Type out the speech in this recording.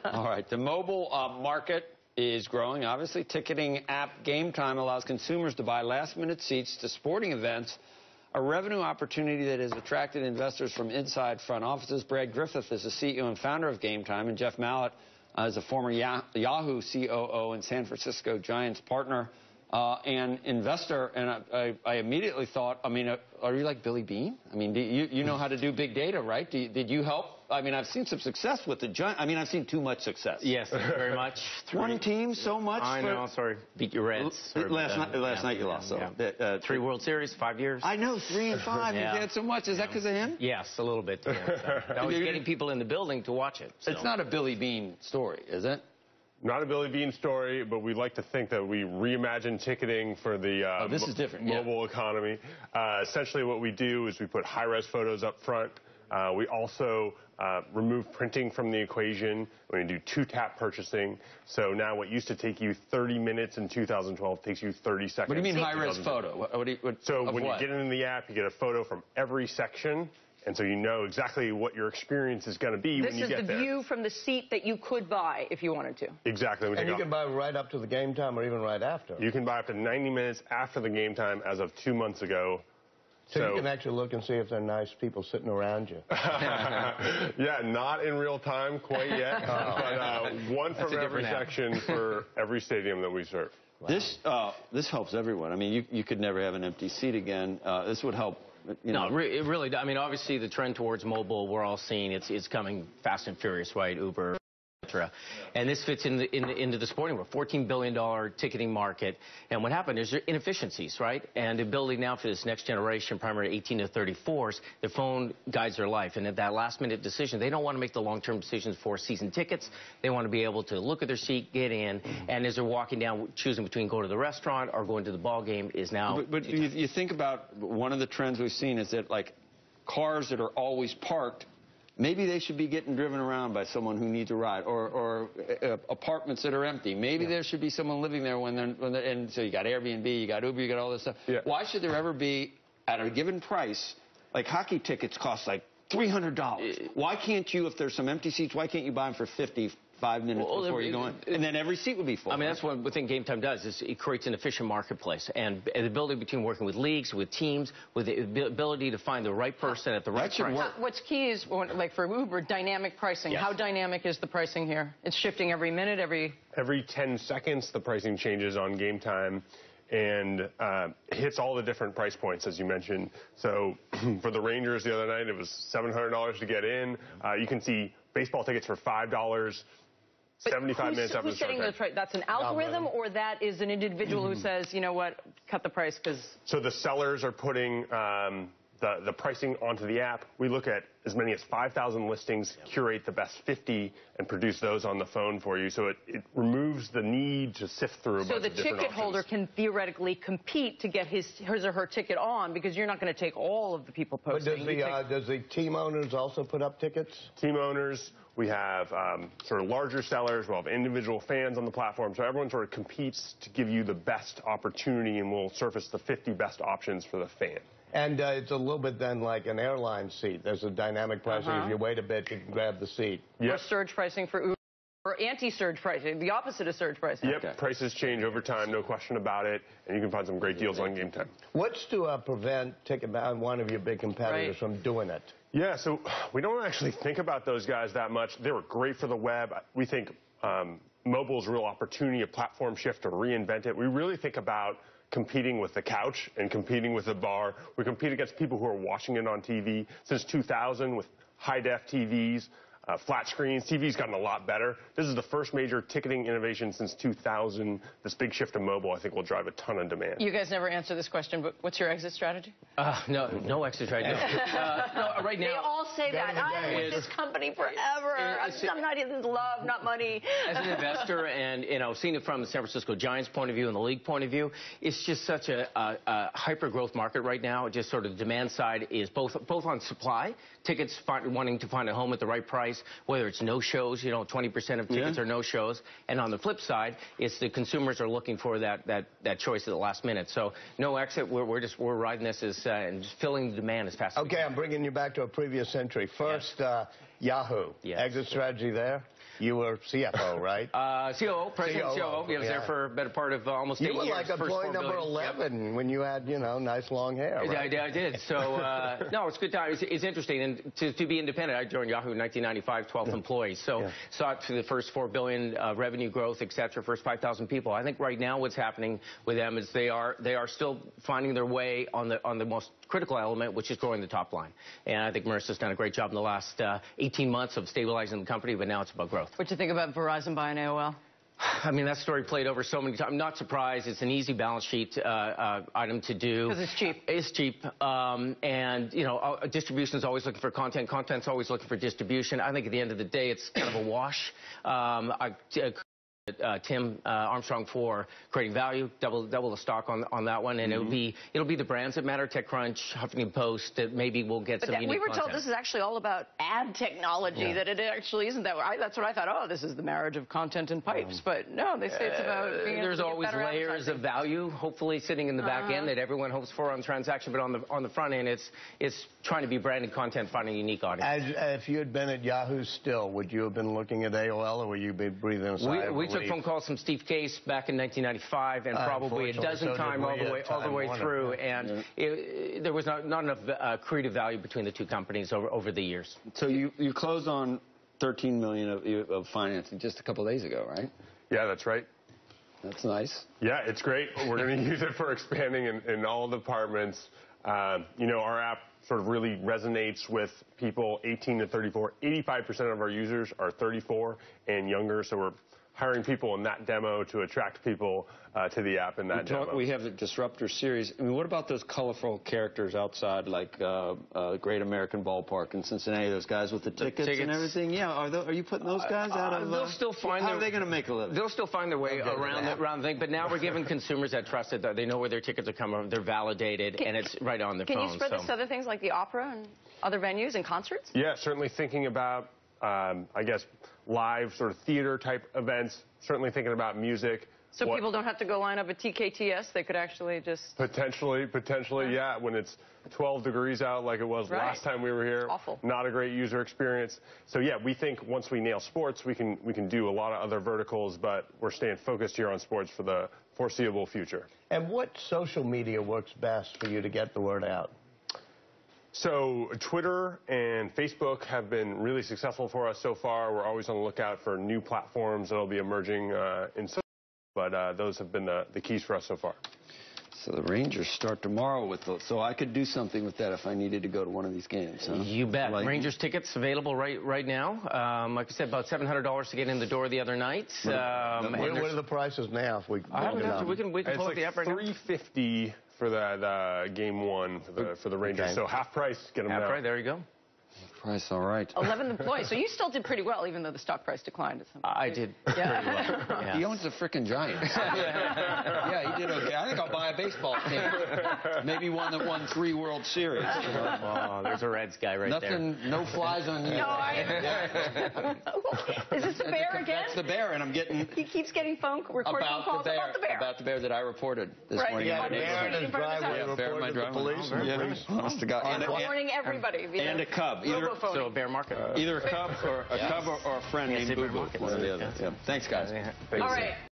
All right, the mobile market is growing. Obviously, ticketing app Gametime allows consumers to buy last-minute seats to sporting events, a revenue opportunity that has attracted investors from inside front offices. Brad Griffith is the CEO and founder of Gametime, and Jeff Mallett is a former Yahoo COO and San Francisco Giants partner and investor. And I immediately thought, I mean, are you like Billy Beane? I mean, you know how to do big data, right? Did you help? I mean, I've seen some success with the Giants. I mean, I've seen too much success. Yes, thank you very much. One team, so much. I know, sorry. Beat your Reds. Last night you lost. So. 3 World Series, 5 years. I know, 3 and 5. Yeah. You had so much. Is that because of him? Yes, a little bit. Yeah. That was getting people in the building to watch it. So. It's not a Billy Beane story, is it? Not a Billy Beane story, but we'd like to think that we reimagine ticketing for the this is different. Mobile economy. Essentially what we do is we put high-res photos up front. We also remove printing from the equation. We do 2-tap purchasing. So now what used to take you 30 minutes in 2012 takes you 30 seconds. What do you mean high-res photo? So when you get into the app, you get a photo from every section. And so you know exactly what your experience is going to be when you get there. This is the view from the seat that you could buy if you wanted to. Exactly. And you can buy right up to the game time or even right after. You can buy up to 90 minutes after the game time as of 2 months ago. So you can actually look and see if there are nice people sitting around you. Yeah, not in real time quite yet, but one from every section for every stadium that we serve. Wow. This helps everyone. I mean, you could never have an empty seat again. This would help. No, it really does. I mean, obviously, the trend towards mobile, we're all seeing it's coming fast and furious, right? Uber, etc. And this fits into the sporting world. $14 billion ticketing market. And what happened is there inefficiencies, right? And the ability now for this next generation, primarily 18 to 34s, their phone guides their life. And at that last-minute decision, they don't want to make the long-term decisions for season tickets. They want to be able to look at their seat, get in, and as they're walking down, choosing between going to the restaurant or going to the ball game is now... But you think about one of the trends we've seen is that, like, cars that are always parked, maybe they should be getting driven around by someone who needs a ride, or apartments that are empty. Maybe there should be someone living there and so you got Airbnb, you got Uber, you got all this stuff. Yeah. Why should there ever be, at a given price, like hockey tickets cost like $300. Why can't you, if there's some empty seats, why can't you buy them for 5 minutes before you go in? And then every seat would be full. I mean, that's what the thing Gametime does, is it creates an efficient marketplace. And the ability between working with leagues, with teams, with the ability to find the right person at the right price. What's key is, like for Uber, dynamic pricing. Yes. How dynamic is the pricing here? It's shifting every minute, Every 10 seconds, the pricing changes on Gametime. And hits all the different price points, as you mentioned. So for the Rangers the other night, it was $700 to get in. You can see baseball tickets for $5. 75 minutes after the start time. That's an algorithm, or that is an individual who says, you know what, cut the price because... So the sellers are putting the pricing onto the app. We look at as many as 5,000 listings, curate the best 50, and produce those on the phone for you. So it removes the need to sift through a bunch of different options. So the ticket holder can theoretically compete to get his or her ticket on, because you're not going to take all of the people posting. But does the team owners also put up tickets? Team owners. We have sort of larger sellers. We'll have individual fans on the platform. So everyone sort of competes to give you the best opportunity, and we'll surface the 50 best options for the fan. And it's a little bit then like an airline seat. There's a dynamic pricing. If you wait a bit, you can grab the seat. Or surge pricing for Uber, or anti-surge pricing, the opposite of surge pricing. Yep, prices change over time, no question about it, and you can find some great deals on Gametime. What's to prevent one of your big competitors from doing it? Yeah, so we don't actually think about those guys that much. They were great for the web. We think mobile is a real opportunity, a platform shift to reinvent it. We really think about competing with the couch and competing with the bar. We compete against people who are watching it on TV. Since 2000, with high-def TVs, flat screens, TV's gotten a lot better. This is the first major ticketing innovation since 2000. This big shift to mobile, I think, will drive a ton of demand. You guys never answer this question, but what's your exit strategy? No exit strategy. No, right now. They all say that. I'm with this company forever. I'm not in love, not money. As an investor, and seeing it from the San Francisco Giants point of view and the league point of view, it's just such a hyper-growth market right now. Just sort of the demand side is both on supply, tickets wanting to find a home at the right price, whether it's no-shows, 20% of tickets are no-shows, and on the flip side, it's the consumers are looking for that choice at the last minute. So no exit. We're riding this and just filling the demand as fast as we can. Okay, I'm bringing you back to a previous century. First, Yahoo. Exit strategy there. You were CFO, right? COO, president, COO. I was there for a better part of almost 8 years. You were like employee number 11 when you had, nice long hair. Right? I did. So, no, it's a good time. It's interesting. And to be independent, I joined Yahoo in 1995, 12th employees. So, saw it through the first $4 billion revenue growth, et cetera, first 5,000 people. I think right now what's happening with them is they are still finding their way on the most critical element, which is growing the top line. And I think Marissa's done a great job in the last 18 months of stabilizing the company, but now it's about growth. What do you think about Verizon buying AOL? I mean, that story played over so many times. I'm not surprised. It's an easy balance sheet item to do. Because it's cheap. It's cheap. And, distribution is always looking for content. Content's always looking for distribution. I think at the end of the day, it's kind of a wash. Tim Armstrong for creating value, double the stock on that one, and it'll be the brands that matter, TechCrunch, Huffington Post, that maybe we'll get some unique we were content. told this is actually all about ad technology, that it actually isn't that. That's what I thought. Oh, this is the marriage of content and pipes, but no, they say it's about being able there's to get always better layers of value, hopefully sitting in the back end that everyone hopes for on the transaction, but on the front end, it's trying to be branded content, finding a unique audience. If you had been at Yahoo still, would you have been looking at AOL, or would you be breathing a sigh of We took relief? phone calls from Steve Case back in 1995, and probably a dozen times all the way through, and there was not enough creative value between the two companies over the years. So you closed on $13 million of financing just a couple days ago, right? Yeah, that's right. That's nice. Yeah, it's great. We're going to use it for expanding in all departments. Our app sort of really resonates with people 18 to 34. 85% of our users are 34 and younger, so we're hiring people in that demo to attract people to the app in that demo. We have the Disruptor series. I mean, what about those colorful characters outside, like Great American Ballpark in Cincinnati, those guys with the tickets and everything? Yeah, are you putting those guys out of... They'll still find how are they going to make a living? They'll still find their way around the thing, but now we're giving consumers that trust that they know where their tickets are coming from, they're validated, and it's right on their phone. Can you spread this to other things like the opera and other venues and concerts? Yeah, certainly thinking about, live sort of theater type events, certainly thinking about music. So people don't have to go line up at TKTS, they could actually just... Potentially, yeah, when it's 12 degrees out like it was last time we were here. It's awful. Not a great user experience. So yeah, we think once we nail sports, we can do a lot of other verticals, but we're staying focused here on sports for the foreseeable future. And what social media works best for you to get the word out? So Twitter and Facebook have been really successful for us so far. We're always on the lookout for new platforms that will be emerging in social, but those have been the keys for us so far. So the Rangers start tomorrow with those. So I could do something with that if I needed to go to one of these games. Huh? You bet. Rangers tickets available right now. Like I said, about $700 to get in the door the other night. What are the prices now? If we can pull up the app right now. $350 for the game one for the Rangers. Okay. So half price, get them half now. Price, there you go. Price, all right. 11 employees. So you still did pretty well, even though the stock price declined. I did pretty well. Yeah. He owns the frickin' Giants. Yeah, he did okay. I think I'll buy a baseball team. Maybe one that won 3 World Series. Oh, there's a Reds guy right there. No flies on you. No, Is this the bear again? That's the bear, and I'm getting... He keeps getting recording phone calls about the bear. About the bear that I reported this morning. Yeah, bear in his driveway. Bear in my driveway. Honest to God. Warning everybody. And a cub. So a bear market. Either a cub or a friend named Boo Boo. One or the other. Yeah. Thanks, guys. All right.